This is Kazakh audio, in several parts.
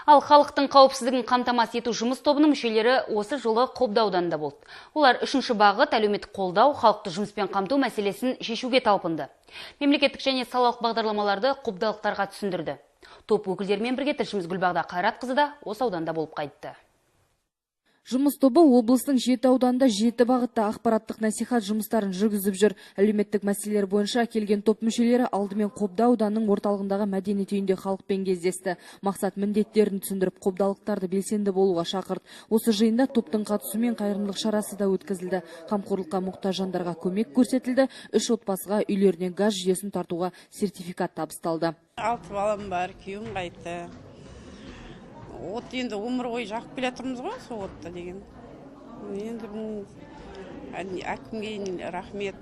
Ал халықтың қауіпсіздігін қамтамасыз ету жұмыс тобының мүшелері осы жолы Қобда ауданында болды. Олар үшінші бағыт әлеуметтік қолдау, халықты жұмыспен қамту мәселесін шешуге талпынды. Мемлекеттік және салалық бағдарламаларды қобдалықтарға түсіндірді. Топ өкілдерімен бірге тілшіміз Гүлбағда Қайратқызы да осы ауданда болып қайтты. Жұмыс тобы облыстың 7 ауданында 7 бағытта ақпараттық насихат жұмыстарын жүргізіп жүр. Әлеуметтік мәселелер бойынша келген топ мүшелері алдымен Қобда ауданының орталығындағы мәдениет үйінде халықпен кездесті. Мақсат міндеттерін түсіндіріп, қобдалықтарды белсенді болуға шақырды. Осы жиында топтың қатысуымен қайырымдылық шарасы да өткізілді. Қамқорлыққа мұқтаж жандарға көмек көрсетілді. 3 отбасыға үйлеріне газ жүйесін тартуға сертификат табысталды. 6 балам бар, күйеуім қайтты. От енді өмір бойы жақып келе жатырмыз ғой, сол отты деген. Енді әкімге рахмет,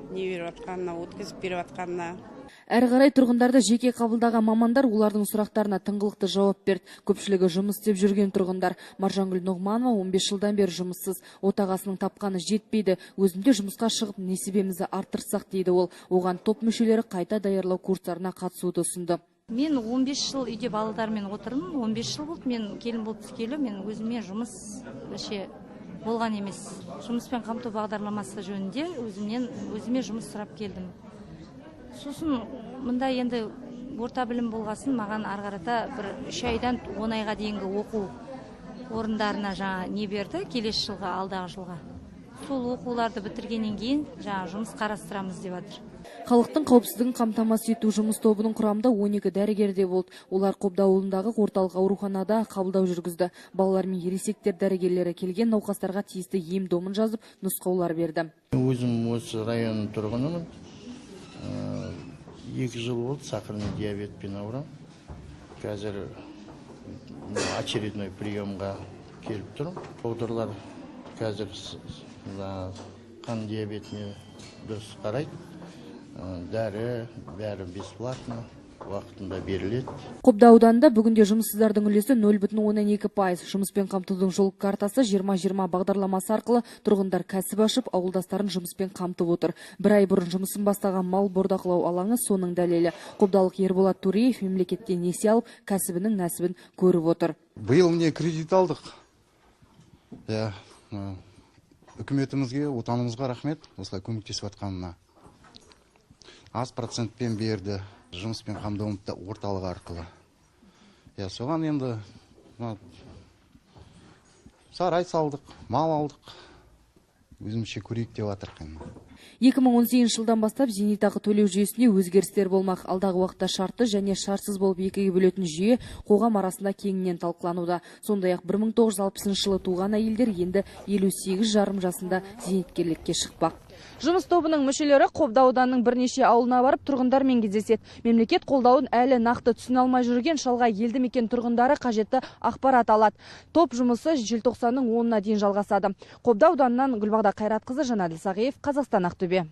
не беріп жатқанына, өткізіп беріп жатқанына. Әрі қарай тұрғындарды жеке қабылдаған мамандар олардың сұрақтарына тыңғылықты жауап берді. Көпшілігі жұмыс істеп жүрген тұрғындар. Маржангүл Нұғманова 15 жылдан бері жұмыссыз. Отағасының тапқаны жетпейді. Өзінде жұмысқа шығып несібемізді арттырсақ дейді ол. Оған топ мүшелері қайта даярлау курстарына қатысуды ұсынды. Мен 15 жыл үйде балалармен отырмын. 15 жыл болды мен келін болып түскелі. Мен өзіме жұмыс болған емес. Жұмыспен қамту бағдарламасы жөнінде өзіме жұмыс сұрап келдім. Сосын мұнда енді орта білім болғасын маған арғарата бір 3 айдан 10 айға дейінгі оқу орындарына не берді келесі жылға, алдағы жылға. Сол оқуларды бітіргеннен кейін жұмыс қарастырамыз деп жатыр. Халықтың қауіпсіздігін қамтамасыз ету жұмыс тобының құрамында 12 дәрігер де болды. Олар Қобда ауылындағы орталық ауруханада қабылдау жүргізді. Балалар мен ересектер дәрігерлері келген науқастарға тиісті ем-домын жазып, нұсқаулар берді. Өзім осы районның тұрғынымын. 2 жыл болды сахарный диабетпен ауырам. Қазір очередной приемға келіп тұрмын. Докторлар қазір қан диабетіне дұрыс қарайды. Дәрі бесплатно, уақытында беріледі. Қобда ауданында бүгінде жұмыссыздардың үлесі 0,12%. Жұмыспен қамтудың жол картасы 20-20 бағдарламасы арқылы тұрғындар кәсіп ашып, ауылдастарын жұмыспен қамтып отыр. Бір ай бұрын жұмысын бастаған мал бордақылау алаңы соның дәлелі. Қобдалық Ерболат Туреев мемлекеттен несие алып, кәсібінің нәсібін көріп отыр. Биыл міне кредит алдық. Үкіметімізге, отанымызға рахмет, осылай көмектесіп жатқанына. Аз процентпен берді жұмыспен қамту орталығы арқылы. Соған енді сарай салдық, мал алдық. Өзімше көрейік деп жатырмын. 2018 жылдан бастап зейнетақы төлеу жүйесіне өзгерістер болмақ. Алдағы уақытта шартты және шартсыз болып екіге бөлетін жүйе қоғам арасында кеңінен талқылануда. Сондай-ақ 1960 жылы туған әйелдер енді 58,5 жасында зейнеткерлікке шықпақ. Жұмыс тобының мүшелері Қобда ауданының бірнеше ауылына барып тұрғындармен кездеседі. Мемлекет қолдауын әлі нақты түсіне алмай жүрген шалғай елді мекен тұрғындары қажетті ақпарат алады. Топ жұмысы желтоқсанның 10-на дейін жалғасады. Қобда ауданынан Гүлбағда Қайратқызы, Жанаділ Сағиев, Қазақстан, Ақтөбе.